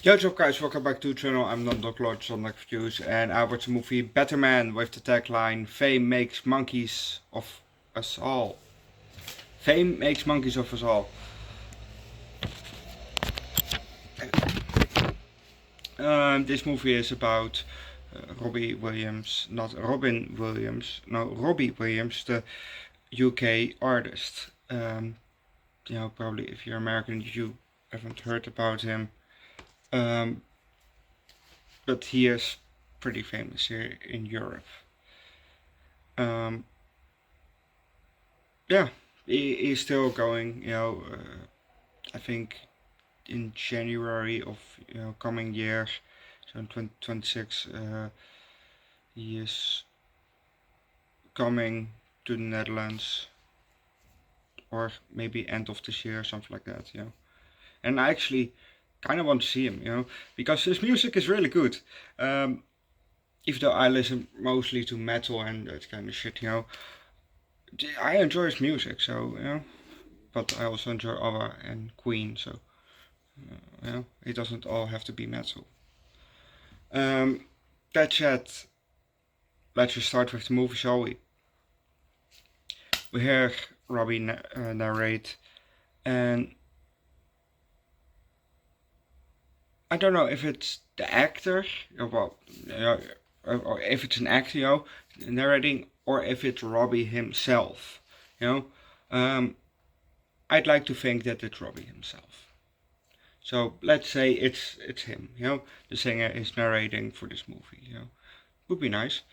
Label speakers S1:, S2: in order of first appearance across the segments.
S1: Yo, what's up guys, welcome back to the channel. I'm Underdog Reviews, and I watched the movie Better Man with the tagline Fame makes monkeys of us all. Fame makes monkeys of us all. This movie is about Robbie Williams, not Robin Williams, no, Robbie Williams, the UK artist. Probably if you're American you haven't heard about him. But he is pretty famous here in Europe. Yeah, he's still going. I think in January of coming year, so in 2026, he is coming to the Netherlands, or maybe end of this year, something like that. And I actually kind of want to see him. Because his music is really good. Even though I listen mostly to metal and that kind of shit, I enjoy his music. So but I also enjoy ABBA and Queen. So it doesn't all have to be metal. That said, let's just start with the movie, shall we? We hear Robbie narrate, and I don't know if it's the actor, or if it's an actor, narrating, or if it's Robbie himself. I'd like to think that it's Robbie himself. So let's say it's him. The singer is narrating for this movie. Would be nice.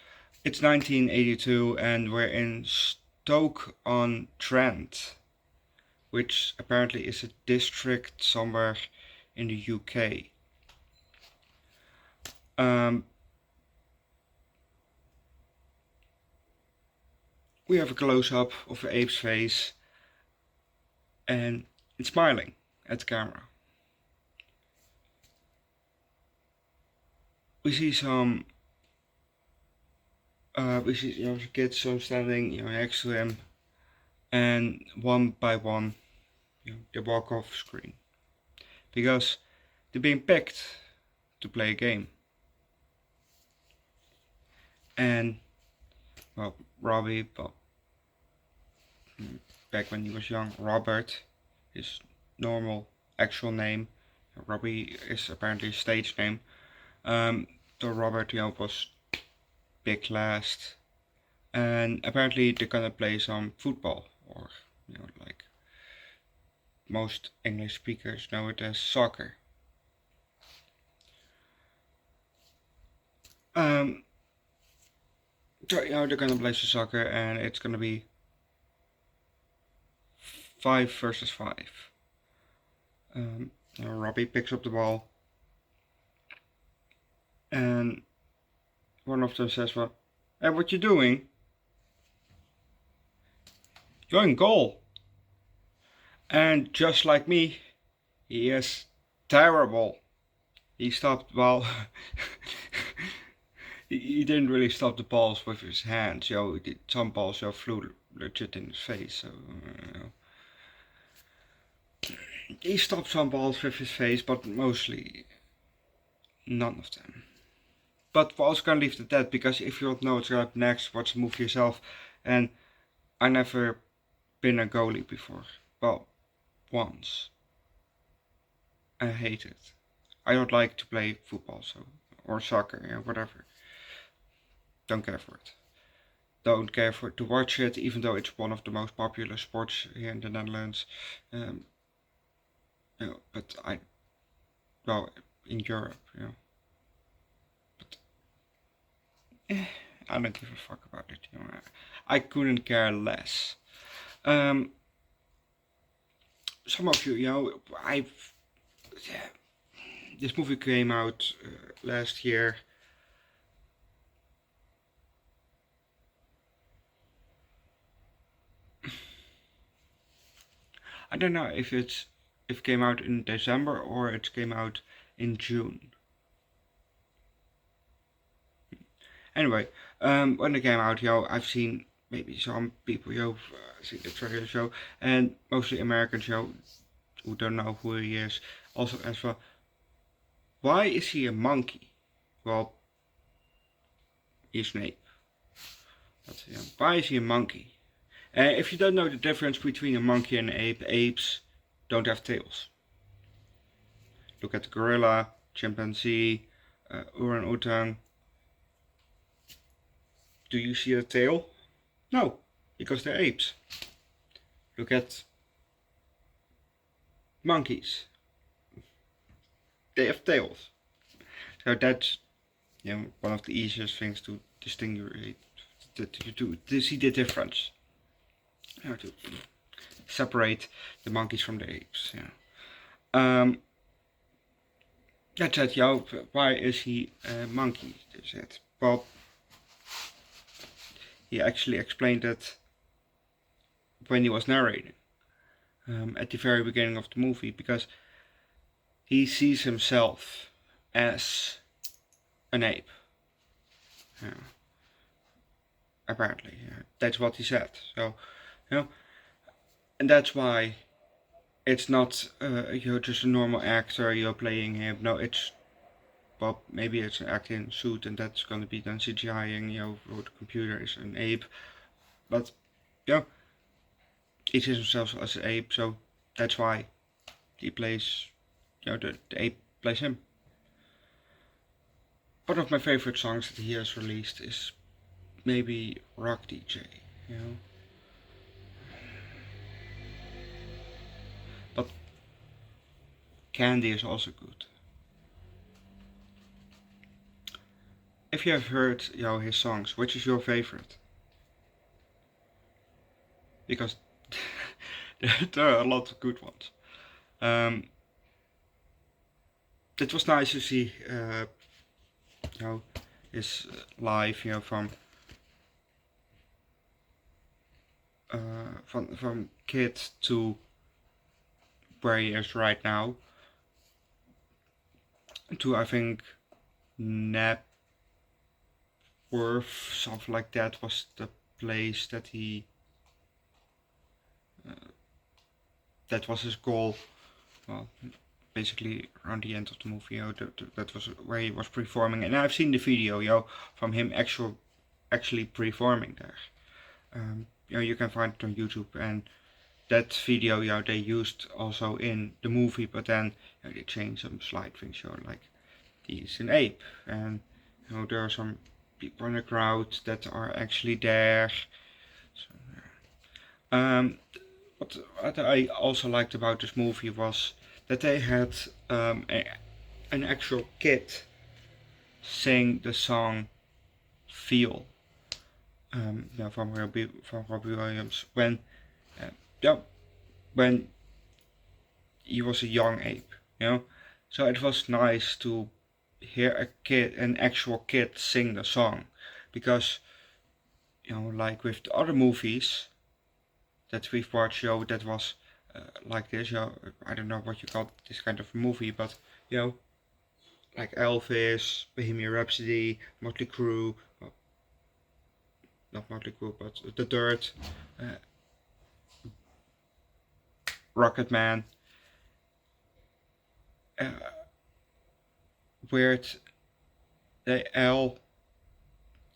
S1: It's 1982, and we're in Stoke-on-Trent, which apparently is a district somewhere in the UK. We have a close-up of the ape's face, and it's smiling at the camera. We see some kids standing next to him, and one by one they walk off screen because they're being picked to play a game. And Robbie, back when he was young, Robert, his normal actual name, Robbie is apparently a stage name. So Robert was picked last, and apparently they're gonna play some football, or like most English speakers know it as soccer. So they're gonna play some soccer, and it's gonna be 5 versus 5. Robbie picks up the ball, and one of them says, "Well, hey, what you doing? You're in goal." And just like me, he is terrible. He stopped, well, he didn't really stop the balls with his hands. Some balls flew legit in his face. So he stopped some balls with his face, but mostly none of them. But we're also gonna leave it at that, because if you don't know what's up next, watch the movie yourself. And I never been a goalie before. Well, once. I hate it. I don't like to play football, or soccer, whatever. Don't care for it. Don't care for to watch it, even though it's one of the most popular sports here in the Netherlands. But in Europe, But I don't give a fuck about it. I couldn't care less. Some of you, this movie came out last year. I don't know if it came out in December or it came out in June. Anyway, when it came out, I've seen maybe some people, see the trailer show, and mostly Americans, who don't know who he is, also as well. why is he a monkey? Well, he's an ape. But why is he a monkey? If you don't know the difference between a monkey and an ape, apes don't have tails. Look at the gorilla, chimpanzee, orang-utan. Do you see a tail? No, because they're apes. Look at monkeys. They have tails. So that's one of the easiest things to distinguish, to see the difference. To separate the monkeys from the apes. That's it. Why is he a monkey? They said. Well, he actually explained it when he was narrating at the very beginning of the movie, because he sees himself as an ape. Apparently, that's what he said. So, and that's why it's not just a normal actor you're playing him. No, it's maybe it's an actor in a suit, and that's gonna be done CGIing. Or the computer is an ape, but he sees himself as an ape, so that's why he plays. The ape plays him. One of my favorite songs that he has released is maybe Rock DJ. But Candy is also good. If you have heard his songs, which is your favorite? Because there are a lot of good ones. It was nice to see his live from kid to where he is right now, to I think Napworth, something like that was the place that he that was his goal. Well, basically around the end of the movie, that was where he was performing, and I've seen the video, from him actually performing there. You can find it on YouTube, and that video, they used also in the movie, but then they changed some slight things, like he's an ape, and there are some people in the crowd that are actually there. So, what I also liked about this movie was that they had an actual kid sing the song "Feel" from Robbie Williams when he was a young ape. So it was nice to hear an actual kid sing the song, because like with the other movies that we've watched, that was like this, I don't know what you call this kind of movie, but like Elvis, Bohemian Rhapsody, Motley Crue, well, not Motley Crue, but The Dirt, Rocket Man, Weird Al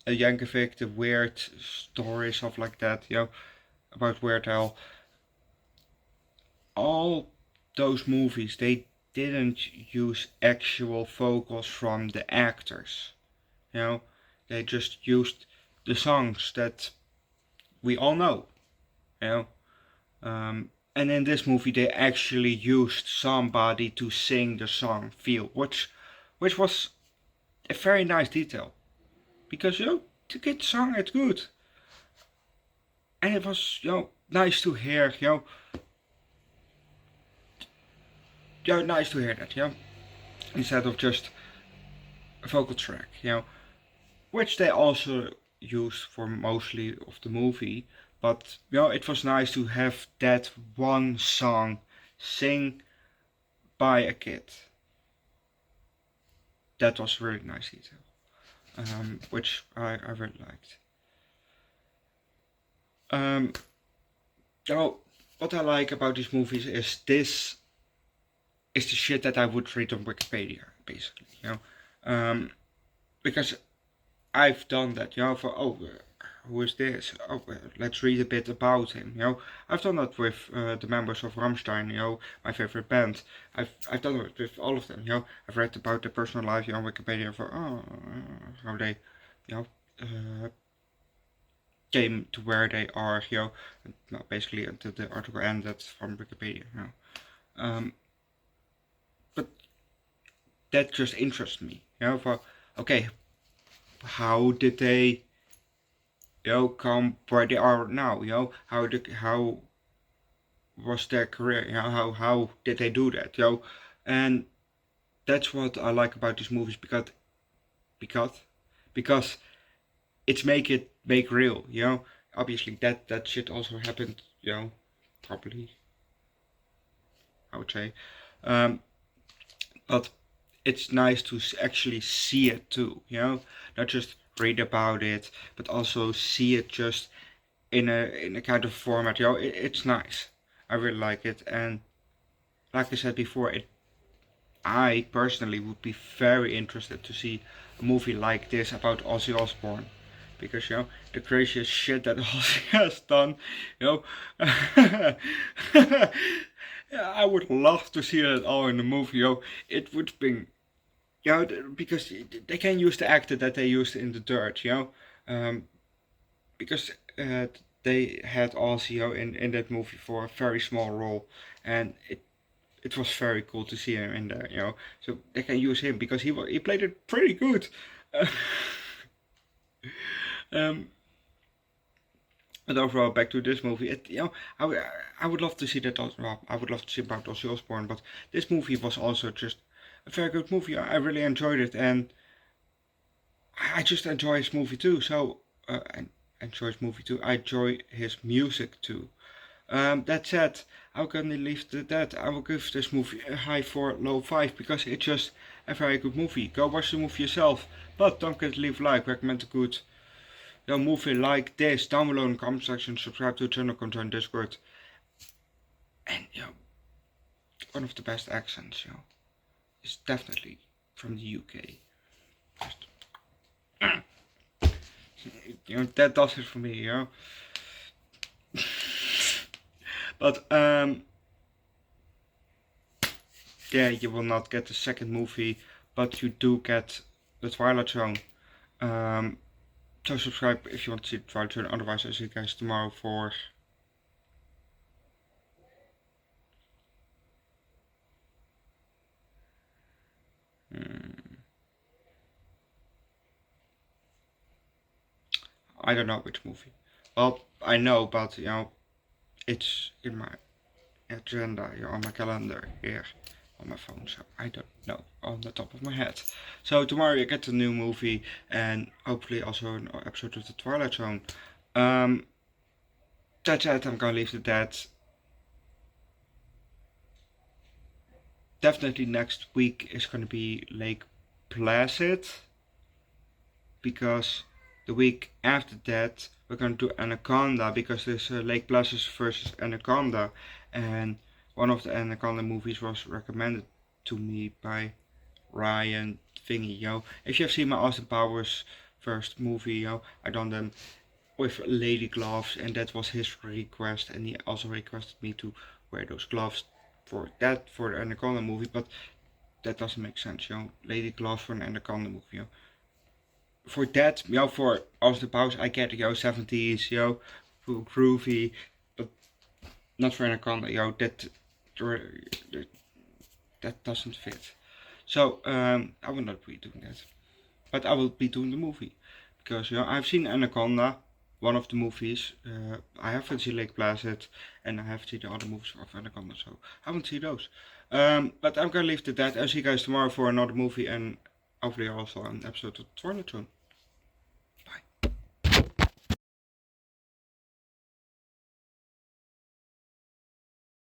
S1: Yankovic, the Weird Story, stuff like that, about Weird Al. All those movies, they didn't use actual vocals from the actors. They just used the songs that we all know. And in this movie, they actually used somebody to sing the song "Feel," which was a very nice detail, because the kid sung it good, and it was nice to hear. Nice to hear that, instead of just a vocal track, which they also used for mostly of the movie, but it was nice to have that one song sing by a kid. That was a really nice detail, which I really liked. What I like about these movies is the shit that I would read on Wikipedia. basically, because I've done that, for who is this? Oh, let's read a bit about him. I've done that with the members of Rammstein. My favorite band. I've done it with all of them. I've read about their personal life on Wikipedia for how they, came to where they are. Basically until the article ended from Wikipedia. But that just interests me. For okay, how did they come where they are now? How was their career? How did they do that? And that's what I like about these movies because because it's make real. Obviously that shit also happened. Probably I would say, but it's nice to actually see it too. Not just read about it, but also see it just in a kind of format. It's nice. I really like it, and like I said before, I personally would be very interested to see a movie like this about Ozzy Osbourne, because the craziest shit that Ozzy has done. I would love to see it all in the movie. It would be, because they can use the actor that they used in The Dirt. Because they had Ozzy in that movie for a very small role, and it was very cool to see him in there. So they can use him because he played it pretty good. um, but overall, back to this movie, I would love to see that. Well, I would love to see about Ozzy Osbourne, but this movie was also just a very good movie. I really enjoyed it, and I just enjoy his movie too. So I enjoy his movie too. I enjoy his music too. That said, I'm gonna leave that. I will give this movie a high 4, low 5 because it's just a very good movie. Go watch the movie yourself, but don't forget to leave a like, recommend a good movie like this down below in the comment section. Subscribe to the channel, come join Discord, and one of the best accents, is definitely from the UK. Just, that does it for me, But yeah, you will not get the second movie, but you do get the Twilight Zone. So subscribe if you want to see the Twilight Zone. Otherwise, I'll see you guys tomorrow for I don't know which movie. Well, I know, but it's in my agenda here on my calendar here on my phone, so I don't know on the top of my head. So tomorrow you get a new movie and hopefully also an episode of the Twilight Zone. That's it. I'm gonna leave it at that. Definitely next week is gonna be Lake Placid, because the week after that we're going to do Anaconda, because there's Lake Placid versus Anaconda, and one of the Anaconda movies was recommended to me by Ryan Thingy. If you have seen my Austin Powers first movie, I done them with lady gloves, and that was his request, and he also requested me to wear those gloves for the Anaconda movie, but that doesn't make sense, lady gloves for an Anaconda movie, For that, for Austin Powers, I get 70s, full groovy, but not for Anaconda, that doesn't fit. So I will not be doing that, but I will be doing the movie, because I've seen Anaconda, one of the movies. I haven't seen Lake Placid, and I haven't seen the other movies of Anaconda, so I haven't seen those. But I'm gonna leave it at that. I'll see you guys tomorrow for another movie, and hopefully also an episode of Twilight Zone.